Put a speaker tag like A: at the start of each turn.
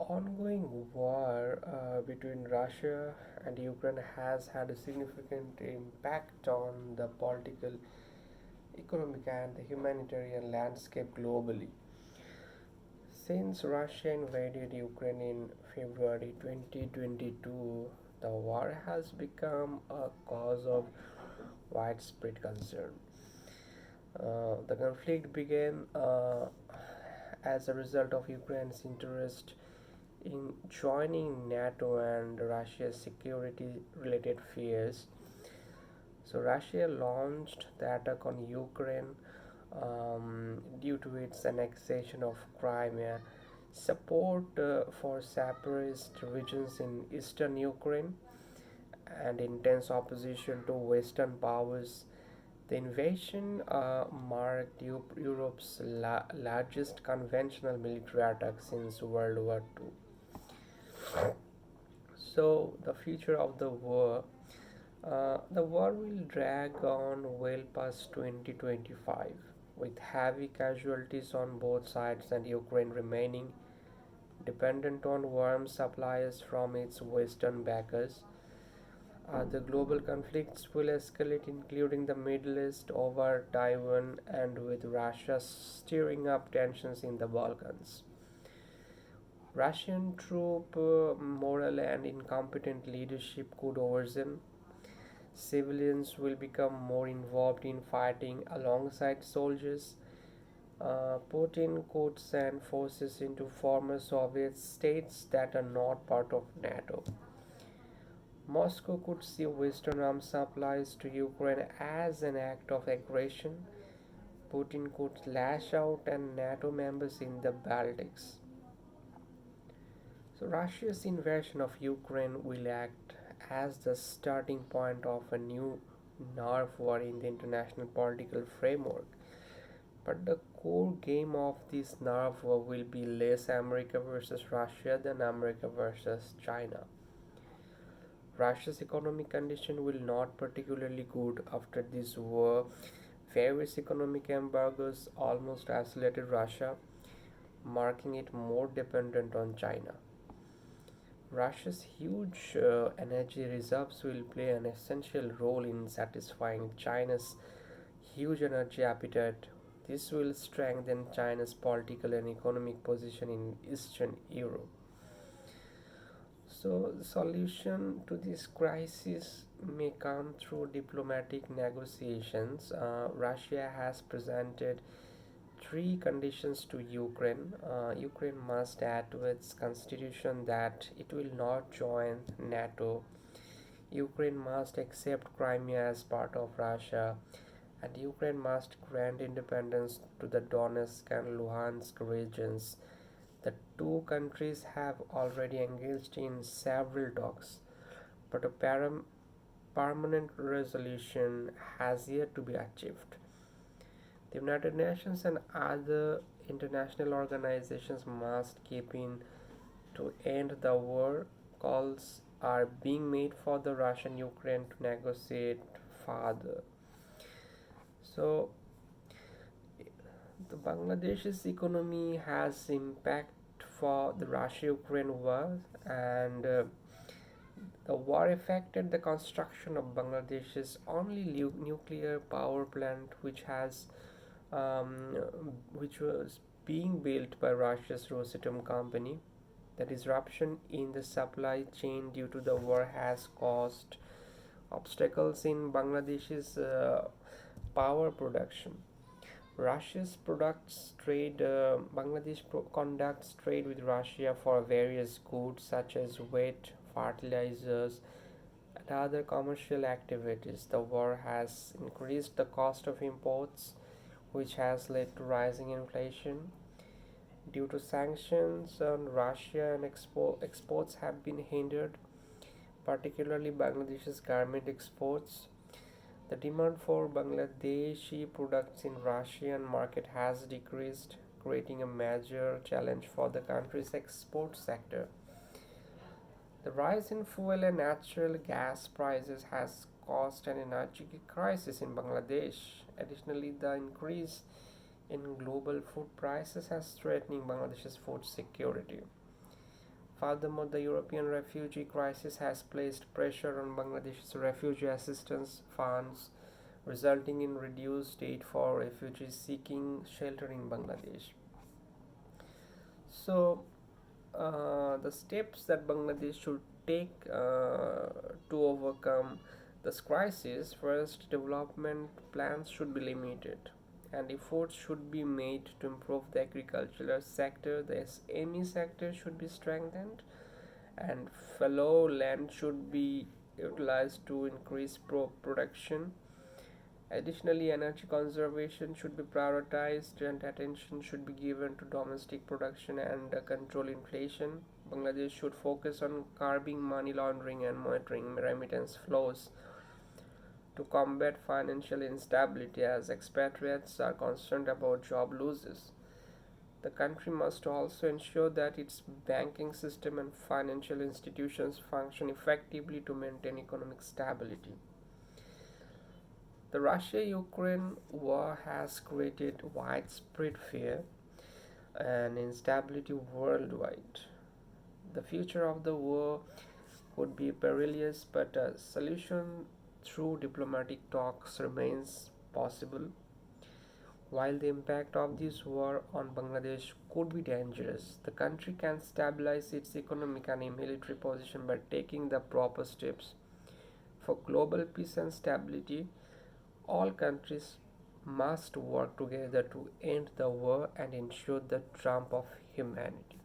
A: ongoing war between Russia and Ukraine has had a significant impact on the political, economic, and the humanitarian landscape globally. Since Russia invaded Ukraine in February 2022, the war has become a cause of widespread concern. The conflict began as a result of Ukraine's interest in joining NATO and Russia's security related fears. So, Russia launched the attack on Ukraine due to its annexation of Crimea, support for separatist regions in eastern Ukraine, and intense opposition to Western powers. The invasion marked Europe's largest conventional military attack since World War II. So, the future of the war will drag on well past 2025, with heavy casualties on both sides and Ukraine remaining dependent on warm supplies from its western backers. The global conflicts will escalate, including the Middle East over Taiwan, and with Russia stirring up tensions in the Balkans. Russian troop morale and incompetent leadership could worsen. Civilians will become more involved in fighting alongside soldiers. Putin could send forces into former Soviet states that are not part of NATO. Moscow could see Western arms supplies to Ukraine as an act of aggression. Putin could lash out at NATO members in the Baltics. So, Russia's invasion of Ukraine will act as the starting point of a new nerve war in the international political framework. But the core game of this nerve war will be less America versus Russia than America versus China. Russia's economic condition will not particularly good after this war. Various economic embargoes almost isolated Russia, making it more dependent on China. Russia's huge energy reserves will play an essential role in satisfying China's huge energy appetite. This will strengthen China's political and economic position in Eastern Europe. So, the solution to this crisis may come through diplomatic negotiations. Russia has presented three conditions to Ukraine. Ukraine must add to its constitution that it will not join NATO. Ukraine must accept Crimea as part of Russia, and Ukraine must grant independence to the Donetsk and Luhansk regions. The two countries have already engaged in several talks, but a permanent resolution has yet to be achieved. The United Nations and other international organizations must keep in to end the war. Calls are being made for the Russian Ukraine to negotiate further. So, the Bangladesh's economy has impact for the Russia-Ukraine war, and the war affected the construction of Bangladesh's only nuclear power plant, um, which was being built by Russia's Rosatom company. The disruption in the supply chain due to the war has caused obstacles in Bangladesh's power production. Russia's products trade conducts trade with Russia for various goods such as wheat, fertilizers, and other commercial activities. The war has increased the cost of imports, which has led to rising inflation. Due to sanctions on Russia and exports have been hindered, particularly Bangladesh's garment exports. The demand for Bangladeshi products in Russian market has decreased, creating a major challenge for the country's export sector. The rise in fuel and natural gas prices has caused an energy crisis in Bangladesh. Additionally, the increase in global food prices has threatening Bangladesh's food security. Furthermore, the European refugee crisis has placed pressure on Bangladesh's refugee assistance funds, resulting in reduced aid for refugees seeking shelter in Bangladesh. So, the steps that Bangladesh should take to overcome this crisis: first, development plans should be limited, and efforts should be made to improve the agricultural sector. The SME sector should be strengthened, and fallow land should be utilized to increase production. Additionally, energy conservation should be prioritized and attention should be given to domestic production and control inflation. Bangladesh should focus on curbing money laundering and monitoring remittance flows to combat financial instability as expatriates are concerned about job losses. The country must also ensure that its banking system and financial institutions function effectively to maintain economic stability. The Russia Ukraine war has created widespread fear and instability worldwide. The future of the war could be perilous, but a solution through diplomatic talks remains possible. While the impact of this war on Bangladesh could be dangerous, the country can stabilize its economic and military position by taking the proper steps. For global peace and stability, all countries must work together to end the war and ensure the triumph of humanity.